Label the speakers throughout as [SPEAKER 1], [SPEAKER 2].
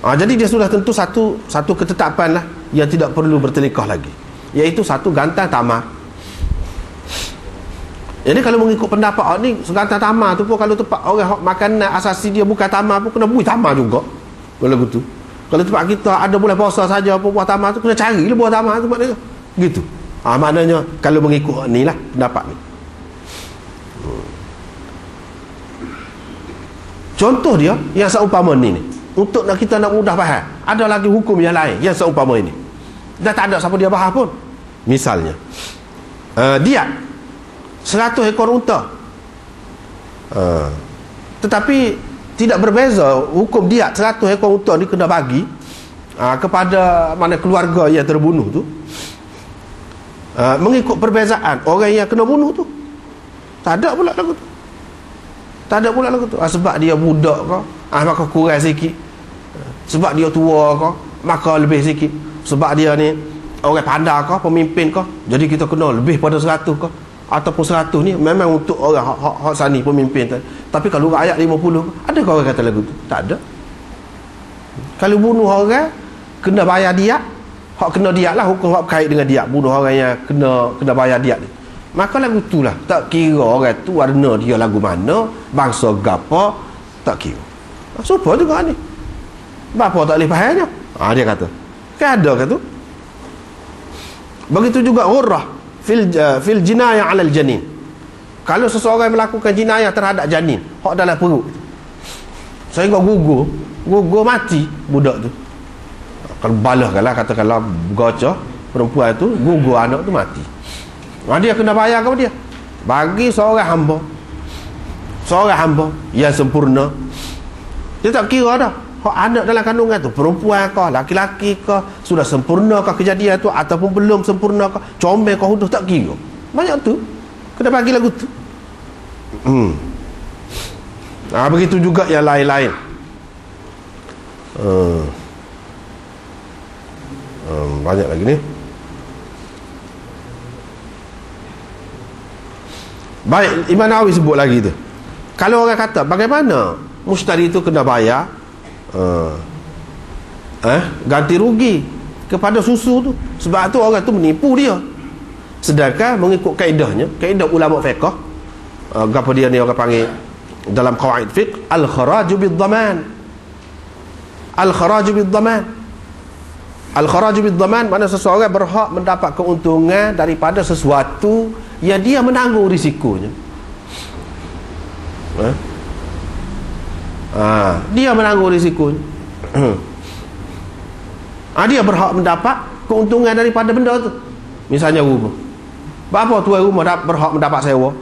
[SPEAKER 1] Jadi dia sudah tentu satu ketetapan lah yang tidak perlu bertelikah lagi, iaitu satu gantang tamar. Jadi kalau mengikut pendapat ni, segantang tamar tu pun kalau tempat orang makanan asasi dia bukan tamar pun kena buih tamar juga. Kalau begitu. Kalau tempat kita ada bulan puasa saja apa buah tamar tu, kena cari lah buah tamar tu maknanya. Gitu. Maknanya kalau mengikut ni lah pendapat ni. Contoh dia yang seumpama ni. Untuk kita nak mudah faham, ada lagi hukum yang lain yang seumpama ini. Dah tak ada siapa dia bahas pun. Misalnya, dia 100 ekor unta. Tetapi tidak berbeza hukum dia 100 ekor unta ni kena bagi kepada mana keluarga yang terbunuh tu, mengikut perbezaan orang yang kena bunuh tu. Tak ada pula lagu tu. Tak ada pula lagu tu. Sebab dia budak ke, maka kurang sikit. Sebab dia tua ke, maka lebih sikit. Sebab dia ni orang pandai ke, pemimpin ke, jadi kita kena lebih pada 100 ke. Ataupun 100 ni memang untuk orang hak sani pemimpin tu. Tapi kalau rakyat 50, adakah orang kata lagu tu? Tak ada. Kalau bunuh orang kena bayar diat, hak kena diat lah, hukum hak berkait dengan diat. Bunuh orang yang kena bayar diat ni, maka lagu tu lah. Tak kira orang tu warna dia lagu mana, bangsa gapo, tak kira. Supaya juga ni bapa tak boleh fahamnya. Dia kata kan ada kata tu. Begitu juga ghurrah fil jinayah 'ala al-janin. Kalau seseorang melakukan jinayah terhadap janin, hak dalam perut, sehingga gugur mati budak tu. Kalau balahkanlah, katakanlah gocah perempuan tu gugur anak tu mati. Dia kena bayar kepada dia. Bagi seorang hamba yang sempurna, dia tak kira dah hak anak dalam kandungan tu perempuan ke, laki-laki ke, sudah sempurna ke kejadian tu ataupun belum sempurna ke, comel ke huduh, tak kira. Banyak tu kena bagi lagu tu. Begitu juga yang lain-lain. Banyak lagi ni. Baik, Imam Nawawi sebut lagi tu. Kalau orang kata bagaimana mustari itu kena bayar ganti rugi kepada susu tu, sebab tu orang tu menipu dia. Sedangkan mengikut kaedahnya, kaedah ulama fiqh, apa dia ni orang panggil dalam qawaid fiqh, al-kharaju bid-dhaman. Al-kharaju bid-dhaman. Al-kharaju bid-dhaman mana seseorang berhak mendapat keuntungan daripada sesuatu yang dia menanggung risikonya. Dia menanggung risikonya. Dia berhak mendapat keuntungan daripada benda tu. Misalnya rumah, berapa tuan rumah berhak mendapat sewa?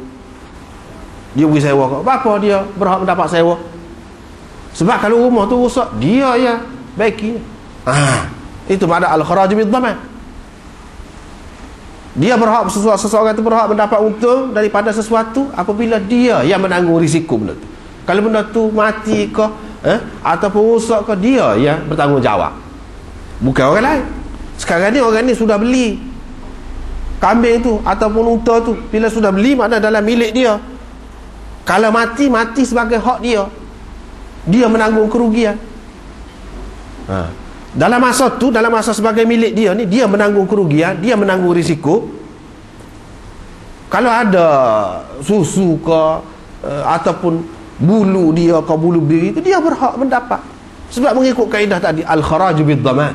[SPEAKER 1] Dia beri sewa ke? Berapa dia berhak mendapat sewa? Sebab kalau rumah tu rosak, dia yang baiki. Itu makna al-kharaj bid-dhaman. Dia berhak, seseorang itu berhak mendapat untung daripada sesuatu apabila dia yang menanggung risiko benda tu. Kalau benda tu mati ke ataupun rosak ke, dia yang bertanggungjawab, bukan orang lain. Sekarang ni orang ni sudah beli kambing tu ataupun unta tu, bila sudah beli makna dalam milik dia. Kalau mati sebagai hak dia, dia menanggung kerugian. Dalam masa tu, dalam masa sebagai milik dia ni, dia menanggung kerugian, dia menanggung risiko. Kalau ada susu ke ataupun bulu dia ke, bulu diri itu, dia berhak mendapat. Sebab mengikut kaedah tadi, al-kharaju bid-dhaman.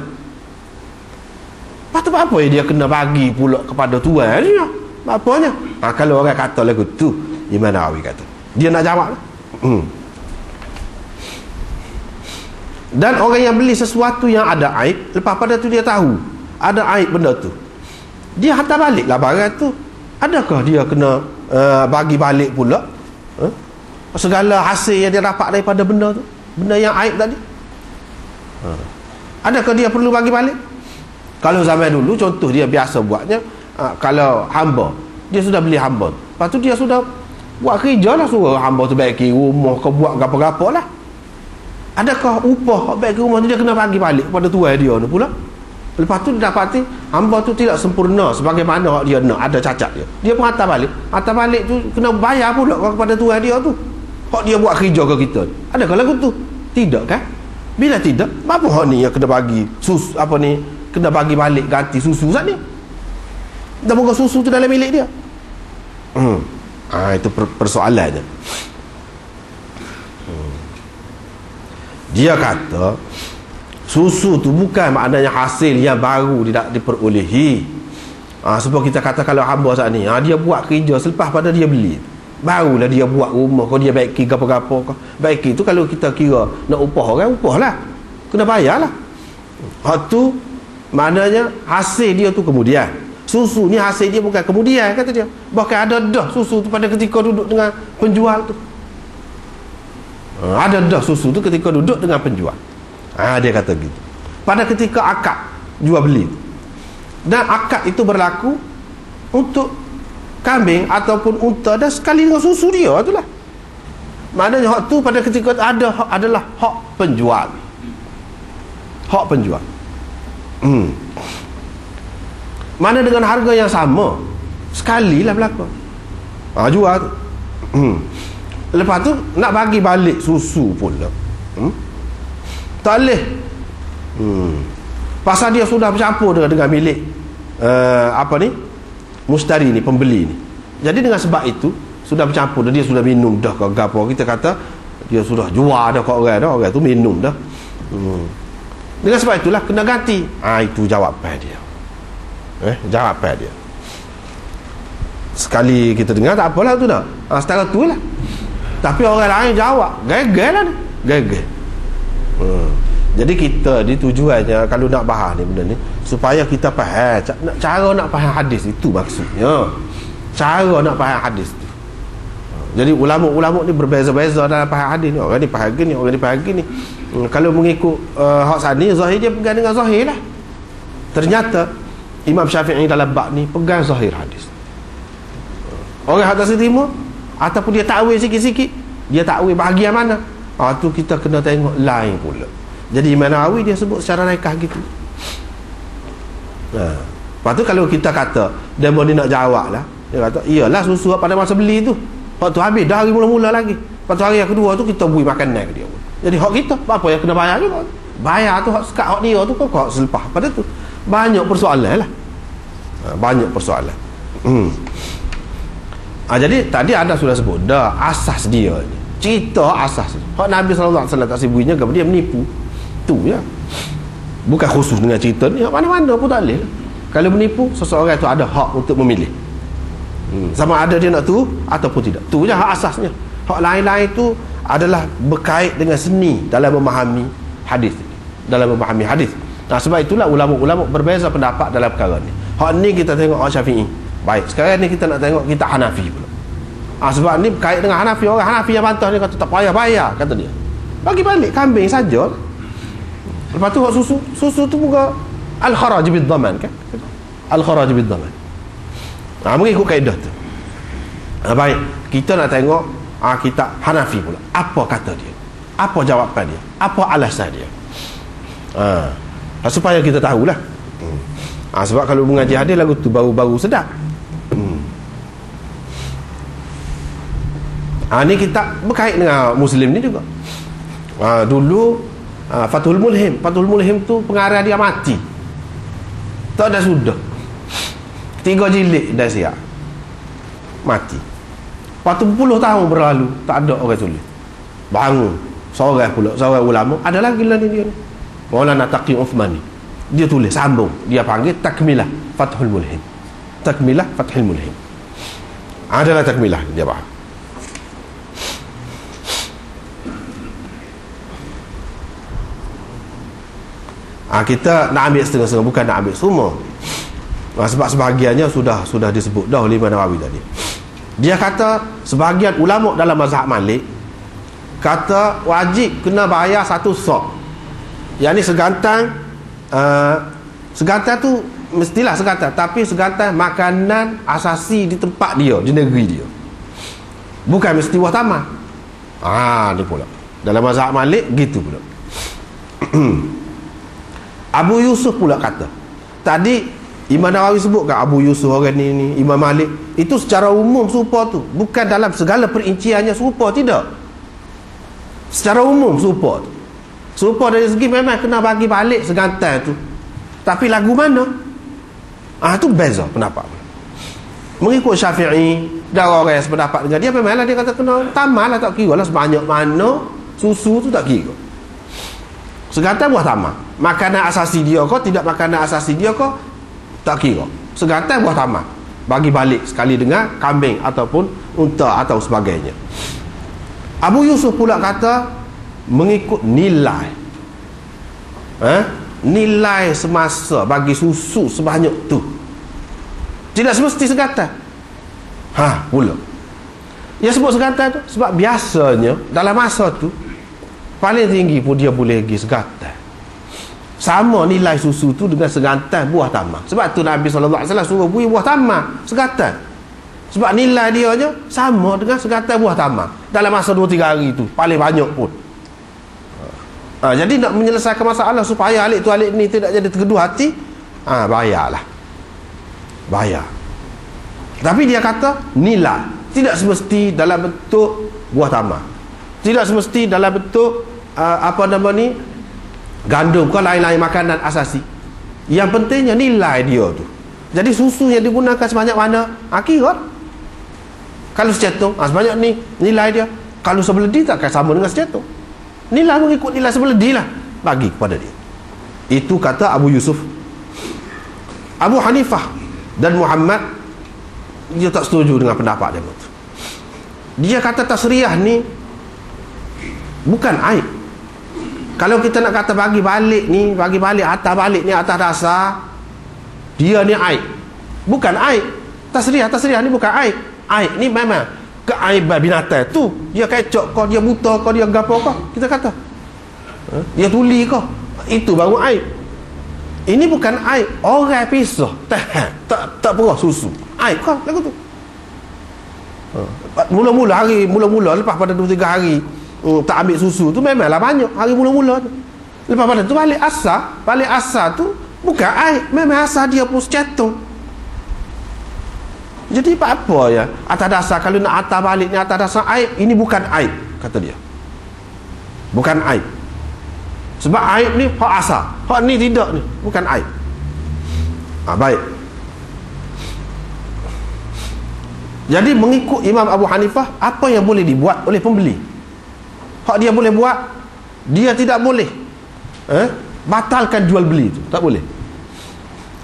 [SPEAKER 1] Patut apa dia kena bagi pula kepada tuan dia? Apanya? Kalau orang kata lagu tu, Imam Nawawi kata, dia nak jawab. Dan orang yang beli sesuatu yang ada aib, lepas pada tu dia tahu ada aib benda tu, dia hantar balik lah barang tu. Adakah dia kena bagi balik pula segala hasil yang dia dapat daripada benda tu, benda yang aib tadi? Adakah dia perlu bagi balik? Kalau zaman dulu, contoh dia biasa buatnya, kalau hamba, dia sudah beli hamba, lepas tu dia sudah buat kerja lah, suruh hamba tu baiki rumah ke, buat apa-apa lah. Adakah upah baik ke rumah tu dia kena bagi balik kepada tuan dia ni pula? Lepas tu dia dapati hamba tu tidak sempurna sebagaimana dia nak, ada cacat dia pun hantar balik tu kena bayar pula kepada tuan dia tu, hak dia buat kerja ke kita. Adakah lagu tu? Tidak kan? Bila tidak, apa hak ni yang kena bagi susu, apa ni, kena bagi balik ganti susu Ustaz ni? Dan moga susu tu dalam milik dia. Itu persoalannya. Dia kata susu tu bukan maknanya hasil yang baru tidak diperolehi. Sebab kita kata kalau hamba saat ni, dia buat kerja selepas pada dia beli, barulah dia buat rumah, kalau dia baiki gapo-gapo, baiki tu kalau kita kira nak upah orang, upah lah, kena bayar lah. Hak tu maknanya hasil dia tu kemudian. Susu ni hasil dia bukan kemudian, kata dia. Bahkan ada dah susu tu pada ketika duduk dengan penjual tu. Ada dah susu tu ketika duduk dengan penjual. Dia kata gitu. Pada ketika akad jual beli. Dan akad itu berlaku untuk kambing ataupun unta dan sekali dengan susu dia itulah. Maknanya hak tu pada ketika ada adalah hak penjual. Hak penjual. Mana dengan harga yang sama, sekali lah berlaku. Jual tu. Lepas tu nak bagi balik susu pula. Tak boleh. Pasal dia sudah bercampur dengan milik apa ni, mustari ni, pembeli ni. Jadi dengan sebab itu sudah bercampur, dia sudah minum dah ke gapo, kita kata dia sudah jual dah kat orang dah, orang tu minum dah. Dengan sebab itulah kena ganti. Itu jawapan dia. Jawapan dia. Sekali kita dengar tak apalah tu dah. Setara tu lah. Tapi orang lain jawab gagal lah ni, gagal. Jadi kita di tujuannya kalau nak bahas ni benda ni supaya kita faham cara nak faham hadis, itu maksudnya. Cara nak faham hadis tu. Jadi ulama-ulama ni berbeza-beza dalam faham hadis ni. Orang ni faham gini, orang ni faham gini. Kalau mengikut hak sani, zahir dia pegang dengan zahir lah. Ternyata Imam Syafi'i dalam bab ni pegang zahir hadis. Orang hak tak terima ataupun dia takwil sikit-sikit, dia takwil bahagian mana, tu kita kena tengok lain pula. Jadi Imam Nawawi dia sebut secara raikah gitu. Lepas tu kalau kita kata demo ni nak jawab lah, dia kata iyalah susu pada masa beli tu, hak tu habis dah hari mula-mula lagi, lepas tu hari yang kedua tu kita beri makanan ke dia. Jadi hak kita apa yang kena bayar juga, bayar tu hak sekat hak dia tu kok hak selepas pada tu. Banyak persoalan lah. Banyak persoalan. Jadi tadi anda sudah sebut dah asas dia ni. Cerita asas. Hak Nabi SAW tak sibuknya ke dia menipu. Tu ya. Bukan khusus dengan cerita ni, hak mana-mana pun tak boleh. Kalau menipu, seseorang tu ada hak untuk memilih. Sama ada dia nak tu ataupun tidak. Tu je hak asasnya. Hak lain-lain tu adalah berkait dengan seni dalam memahami hadis. Dalam memahami hadis. Sebab itulah ulama-ulama berbeza pendapat dalam perkara ni. Hak ni kita tengok orang Syafi'i. Baik, sekarang ni kita nak tengok kita Hanafi pula. Sebab ni berkait dengan Hanafi. Orang Hanafi yang bantah ni kata tak payah bayar, kata dia. Bagi balik kambing saja. Lepas tu susu tu juga al-kharaj bid-dhaman kan? Al-kharaj bid-dhaman. Mengikut kaedah tu. Baik, kita nak tengok kitab Hanafi pula. Apa kata dia? Apa jawapan dia? Apa alasan dia? Supaya kita tahulah. Sebab kalau mengaji hadis lagu tu baru-baru sedap. Ni kitab berkait dengan Muslim ni juga. Dulu Fathul Mulhim. Fathul Mulhim tu pengarah dia mati. Tak ada sudah. 3 jilid dah siap. Mati. Lepas tu 10 tahun berlalu, tak ada orang tulis. Bangun seorang pula, seorang ulama. Ada lagi lah dia ni. Maulana Taqi Uthmani. Dia tulis sambung. Dia panggil Takmilah Fathul Mulhim. Takmilah Fathul Mulhim. Adalah takmilah dia faham. Kita nak ambil setengah-setengah, bukan nak ambil semua. Sebab sebahagiannya sudah disebut dah oleh Imam Nawawi tadi. Dia kata sebahagian ulama dalam mazhab Malik kata wajib kena bayar 1 sok. Yang ni segantang tu mestilah segantang, tapi segantang makanan asasi di tempat dia, di negeri dia. Bukan mesti buah taman. Ni pula. Dalam mazhab Malik gitu pula. Abu Yusuf pula kata. Tadi Imam Nawawi sebutkan Abu Yusuf orang ni Imam Malik itu secara umum serupa tu, bukan dalam segala perinciannya serupa, tidak. Secara umum serupa tu. Serupa dari segi memang kena bagi balik segantai tu. Tapi lagu mana? Tu beza pendapat. Mengikut Syafi'i dan orang yang sependapat dengan dia, memanglah dia kata kena tamal lah, tak kira lah sebanyak mana susu tu, tak kira. Segantai buah tamal. Makanan asasi dia kau, tidak makanan asasi dia kau, tak kira. Segantai buah tamal. Bagi balik sekali dengan kambing ataupun unta atau sebagainya. Abu Yusuf pula kata mengikut nilai. Nilai semasa bagi susu sebanyak tu. Tidak semesti segantai. Pula. Dia sebut segantai tu sebab biasanya dalam masa tu paling tinggi pun dia boleh pergi segantai. Sama nilai susu tu dengan segantai buah tamar. Sebab tu Nabi SAW suruh bui buah tamar segantai. Sebab nilai dia nya sama dengan segantai buah tamar dalam masa 2-3 hari tu, paling banyak pun. Jadi nak menyelesaikan masalah supaya alik tu alik ni tidak jadi tergedu hati, bayarlah. Bayar. Tapi dia kata nilai, tidak semesti dalam bentuk buah tamar, tidak semesti dalam bentuk gandum ke lain-lain makanan asasi. Yang pentingnya nilai dia tu. Jadi susu yang digunakan sebanyak mana, kira. Kalau secetung, sebanyak ni nilai dia. Kalau sebeledi takkan sama dengan secetung. Nilai mengikut nilai sebeledi lah, bagi kepada dia. Itu kata Abu Yusuf. Abu Hanifah dan Muhammad, dia tak setuju dengan pendapat dia. Dia kata tasriyah ni bukan aib. Kalau kita nak kata bagi balik ni, bagi balik atas dasar, dia ni aib. Bukan aib. Tasriyah ni bukan aib. Aib ni memang keaiban binatang tu. Dia kecok kau, dia buta kau, dia gapo kau, kita kata. Dia tuli kau, itu baru aib. Ini bukan aib. Orang pisah tak perah susu, aib kau lagu tu. Mula-mula lepas pada 2-3 hari tak ambil susu tu memanglah banyak hari mula-mula tu. Lepas pada tu balik asal tu bukan aib, memang asal dia pun secatung. Jadi apa ya atas dasar, kalau nak atas balik ni atas dasar aib, ini bukan aib kata dia, bukan aib. Sebab aib ni hak asal, hak ni tidak ni, bukan aib. Baik. Jadi mengikut Imam Abu Hanifah, apa yang boleh dibuat oleh pembeli, hak dia boleh buat. Dia tidak boleh batalkan jual beli tu, tak boleh.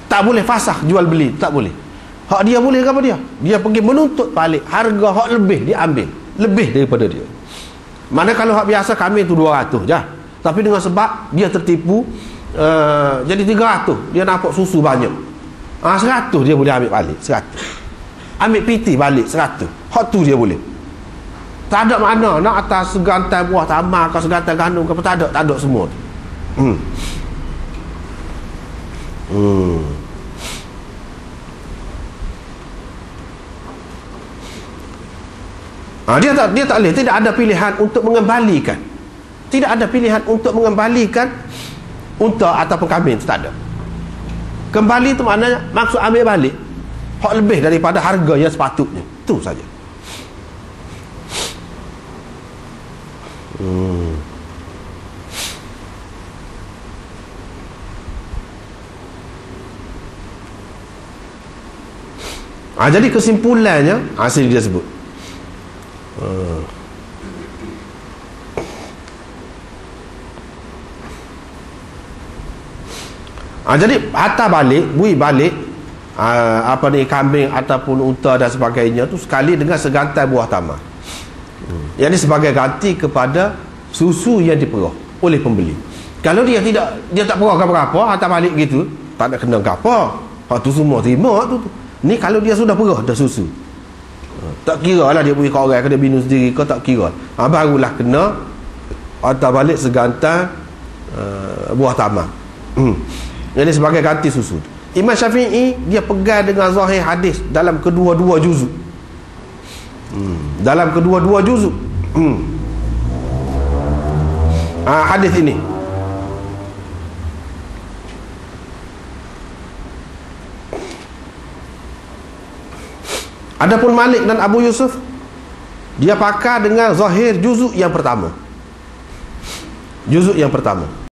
[SPEAKER 1] Tak boleh fasakh jual beli, tak boleh. Hak dia boleh apa dia? Dia pergi menuntut balik harga hak lebih, dia ambil lebih daripada dia. Mana kalau hak biasa kambing tu 200 je, tapi dengan sebab dia tertipu, jadi 300, dia nampak susu banyak, 100 dia boleh ambil balik, 100. Ambil piti balik 100, hak tu dia boleh. Tak ada makna nak atas segantai buah tamar ke segantai gandum ke, tak ada semua tu. Dia tak boleh, tidak ada pilihan untuk mengembalikan. Tidak ada pilihan untuk mengembalikan unta ataupun kambing, tak ada. Kembali tu maknanya maksud ambil balik hak lebih daripada harga yang sepatutnya. Itu saja. Jadi kesimpulannya hasil dia sebut. Jadi hantar balik, bui balik kambing ataupun unta dan sebagainya tu sekali dengan segantai buah tamar. Yang ini sebagai ganti kepada susu yang diperah oleh pembeli. Kalau dia tak perah apa-apa, hantar balik gitu, tak ada kena apa. Hak tu semua terima tu. Ni kalau dia sudah perah dah susu, tak kira lah dia beri ke orang ke dia minum sendiri ke, tak kira. Barulah kena hantar balik segantai buah tamar. Jadi sebagai ganti susu. Imam Syafi'i dia pegang dengan zahir hadis dalam kedua-dua juzuk. Dalam kedua-dua juzuk. Hadis ini. Adapun Malik dan Abu Yusuf, dia pakar dengan zahir juzuk yang pertama. Juzuk yang pertama.